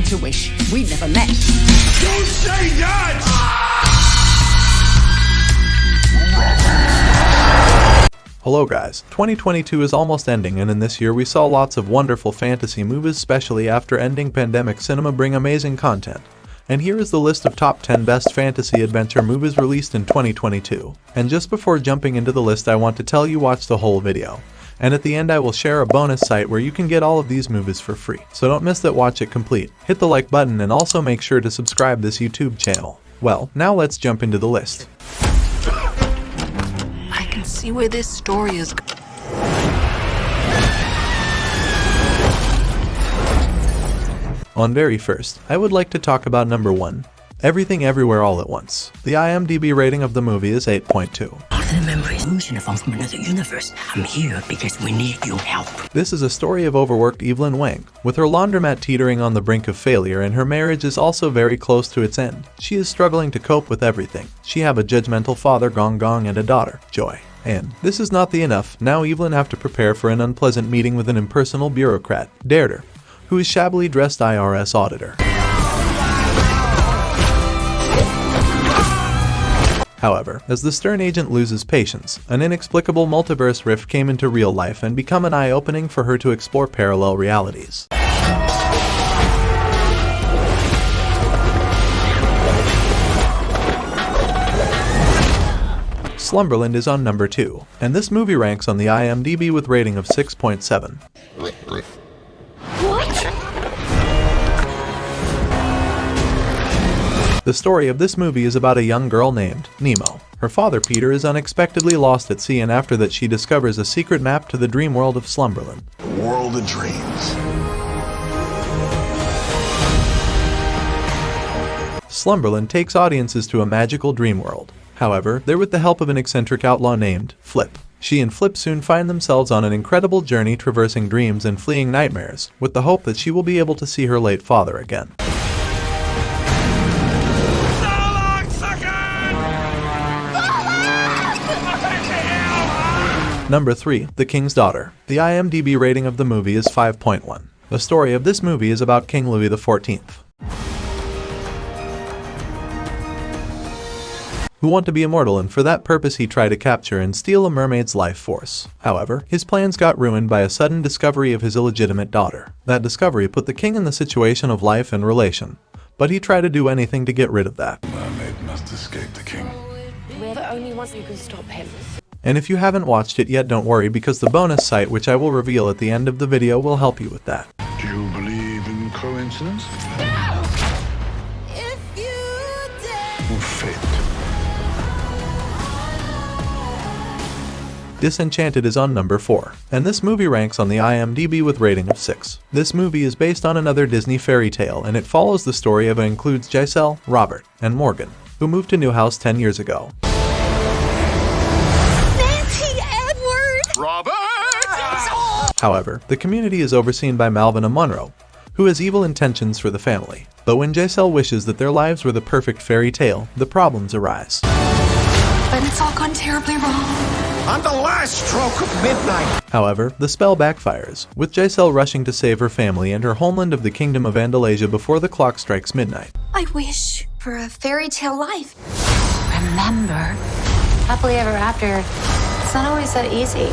going to wish we'd never met. Don't say that! Hello guys, 2022 is almost ending, and in this year we saw lots of wonderful fantasy movies, especially after ending pandemic cinema bring amazing content. And here is the list of top 10 best fantasy adventure movies released in 2022. And just before jumping into the list, I want to tell you watch the whole video. And at the end I will share a bonus site where you can get all of these movies for free. So don't miss that, watch it complete. Hit the like button and also make sure to subscribe this YouTube channel. Well, now let's jump into the list. I can see where this story is going. On very first, I would like to talk about number 1, Everything Everywhere All at Once. The IMDb rating of the movie is 8.2. From another universe. I'm here because we need your help. This is a story of overworked Evelyn Wang. With her laundromat teetering on the brink of failure and her marriage is also very close to its end, she is struggling to cope with everything. She have a judgmental father, Gong Gong, and a daughter, Joy. And this is not the enough. Now Evelyn have to prepare for an unpleasant meeting with an impersonal bureaucrat, Dare, who is shabbily dressed IRS auditor. However, as the stern agent loses patience, an inexplicable multiverse rift came into real life and become an eye-opening for her to explore parallel realities. Slumberland is on number 2, and this movie ranks on the IMDb with rating of 6.7. The story of this movie is about a young girl named Nemo. Her father Peter is unexpectedly lost at sea, and after that she discovers a secret map to the dream world of Slumberland. World of dreams. Slumberland takes audiences to a magical dream world. However, they're with the help of an eccentric outlaw named Flip. She and Flip soon find themselves on an incredible journey traversing dreams and fleeing nightmares, with the hope that she will be able to see her late father again. Number 3, The King's Daughter. The IMDb rating of the movie is 5.1. The story of this movie is about King Louis XIV, who want to be immortal, and for that purpose he tried to capture and steal a mermaid's life force. However, his plans got ruined by a sudden discovery of his illegitimate daughter. That discovery put the king in the situation of life and relation, but he tried to do anything to get rid of that. Mermaid must escape the king. We're the only ones who can stop him. And if you haven't watched it yet, don't worry, because the bonus site, which I will reveal at the end of the video, will help you with that. Do you believe in coincidence? No! If you dare. Or fate? Disenchanted is on number 4, and this movie ranks on the IMDb with rating of 6. This movie is based on another Disney fairy tale, and it follows the story of and includes Giselle, Robert, and Morgan, who moved to New House 10 years ago. Robert! However, the community is overseen by Malvina Monroe, who has evil intentions for the family. But when Giselle wishes that their lives were the perfect fairy tale, the problems arise. But it's all gone terribly wrong. On the last stroke of midnight! However, the spell backfires, with Giselle rushing to save her family and her homeland of the Kingdom of Andalasia before the clock strikes midnight. I wish for a fairy tale life. Remember, happily ever after, it's not always that easy.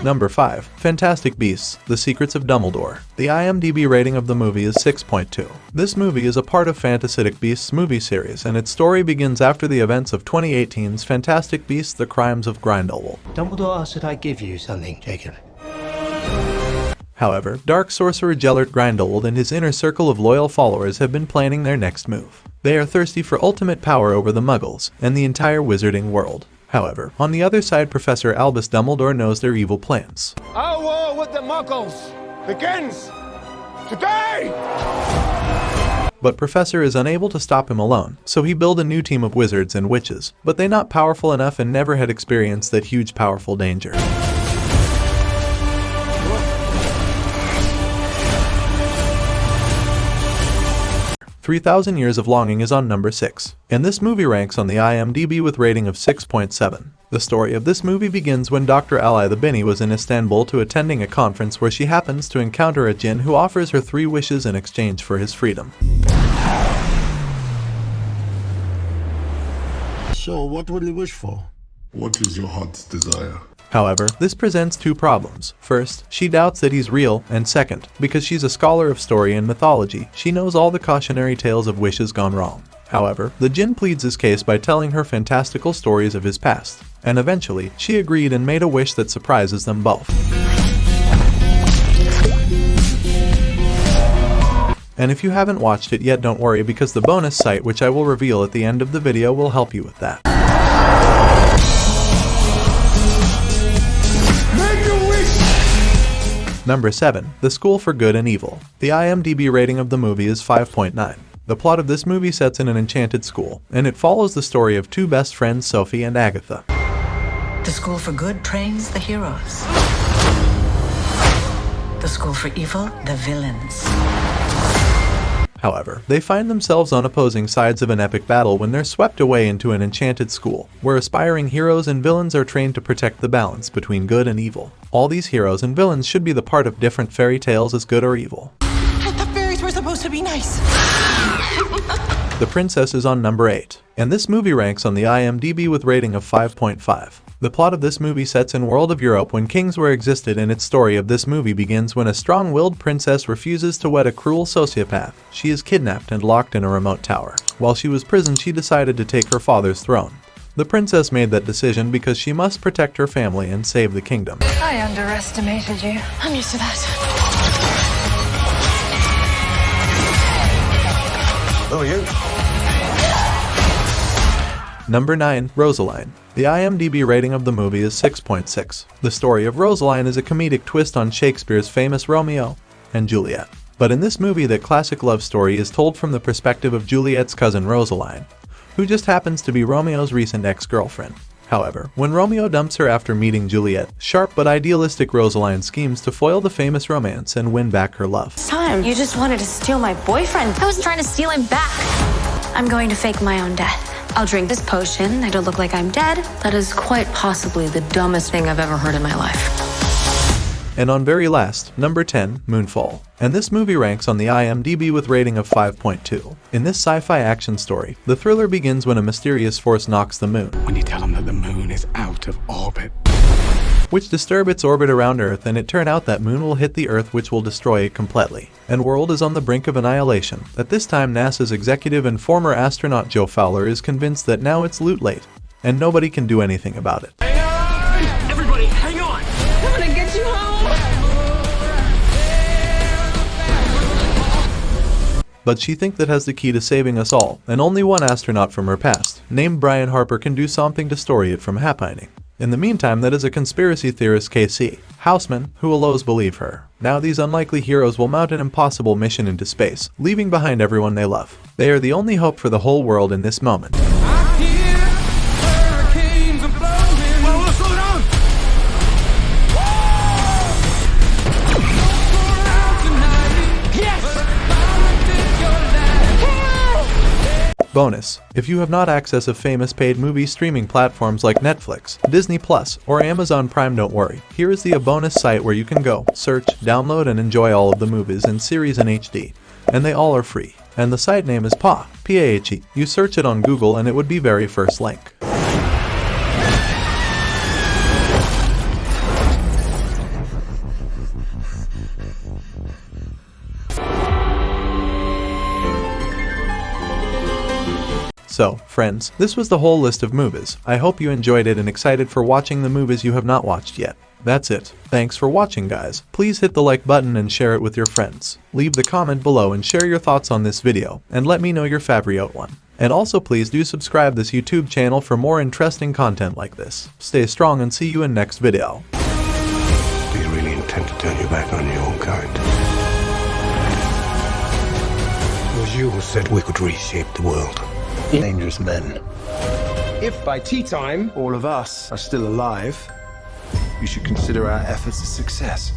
Number 5, Fantastic Beasts: The Secrets of Dumbledore. The IMDb rating of the movie is 6.2. This movie is a part of Fantastic Beasts movie series, and its story begins after the events of 2018's Fantastic Beasts: The Crimes of Grindelwald. Dumbledore asked that I give you something, Jacob. However, dark sorcerer Gellert Grindelwald and his inner circle of loyal followers have been planning their next move. They are thirsty for ultimate power over the Muggles and the entire wizarding world. However, on the other side, Professor Albus Dumbledore knows their evil plans. Our war with the Muggles begins today! But Professor is unable to stop him alone, so he builds a new team of wizards and witches, but they not powerful enough and never had experienced that huge powerful danger. 3,000 Years of Longing is on number 6, and this movie ranks on the IMDb with rating of 6.7. The story of this movie begins when Dr. Ali the Bini was in Istanbul to attending a conference where she happens to encounter a jinn who offers her 3 wishes in exchange for his freedom. So, what will you wish for? What is your heart's desire? However, this presents 2 problems. First, she doubts that he's real, and second, because she's a scholar of story and mythology, she knows all the cautionary tales of wishes gone wrong. However, the jinn pleads his case by telling her fantastical stories of his past, and eventually, she agreed and made a wish that surprises them both. And if you haven't watched it yet, don't worry, because the bonus site, which I will reveal at the end of the video, will help you with that. Number 7. The School for Good and Evil. The IMDb rating of the movie is 5.9. The plot of this movie sets in an enchanted school, and it follows the story of 2 best friends, Sophie and Agatha. The School for Good trains the heroes. The School for Evil, the villains. However, they find themselves on opposing sides of an epic battle when they're swept away into an enchanted school, where aspiring heroes and villains are trained to protect the balance between good and evil. All these heroes and villains should be the part of different fairy tales as good or evil. I thought fairies were supposed to be nice. The Princess is on number 8, and this movie ranks on the IMDb with rating of 5.5. The plot of this movie sets in world of Europe when kings were existed, and its story of this movie begins when a strong-willed princess refuses to wed a cruel sociopath. She is kidnapped and locked in a remote tower. While she was imprisoned, she decided to take her father's throne. The princess made that decision because she must protect her family and save the kingdom. I underestimated you. I'm used to that. Who are you? Number 9. Rosaline. The IMDb rating of the movie is 6.6. The story of Rosaline is a comedic twist on Shakespeare's famous Romeo and Juliet. But in this movie, the classic love story is told from the perspective of Juliet's cousin Rosaline, who just happens to be Romeo's recent ex-girlfriend. However, when Romeo dumps her after meeting Juliet, sharp but idealistic Rosaline schemes to foil the famous romance and win back her love. It's time. You just wanted to steal my boyfriend. I was trying to steal him back. I'm going to fake my own death. I'll drink this potion. It'll look like I'm dead. That is quite possibly the dumbest thing I've ever heard in my life. And on very last, number 10, Moonfall. And this movie ranks on the IMDb with rating of 5.2. In this sci-fi action story, the thriller begins when a mysterious force knocks the moon, when you tell them that the moon is out of orbit, which disturb its orbit around Earth, and it turned out that moon will hit the Earth, which will destroy it completely. And world is on the brink of annihilation. At this time, NASA's executive and former astronaut Joe Fowler is convinced that now it's loot late, and nobody can do anything about it. everybody, hang on! I'm gonna get you home. But she thinks that has the key to saving us all, and only one astronaut from her past, named Brian Harper, can do something to stop it from happening. In the meantime, that is a conspiracy theorist, KC Houseman, who will always believe her. Now these unlikely heroes will mount an impossible mission into space, leaving behind everyone they love. They are the only hope for the whole world in this moment. Bonus: if you have not access of famous paid movie streaming platforms like Netflix, Disney Plus, or Amazon Prime, don't worry. Here is the bonus site where you can go, search, download, and enjoy all of the movies and series in HD. And they all are free. And the site name is PAHE, P-A-H-E. You search it on Google and it would be very first link. So, friends, this was the whole list of movies. I hope you enjoyed it and excited for watching the movies you have not watched yet. That's it. Thanks for watching, guys. Please hit the like button and share it with your friends. Leave the comment below and share your thoughts on this video, and let me know your favorite one. And also please do subscribe this YouTube channel for more interesting content like this. Stay strong and see you in next video. Do you really intend to turn your back on your own kind? It was you who said we could reshape the world. Dangerous men. If by tea time all of us are still alive, you should consider our efforts a success.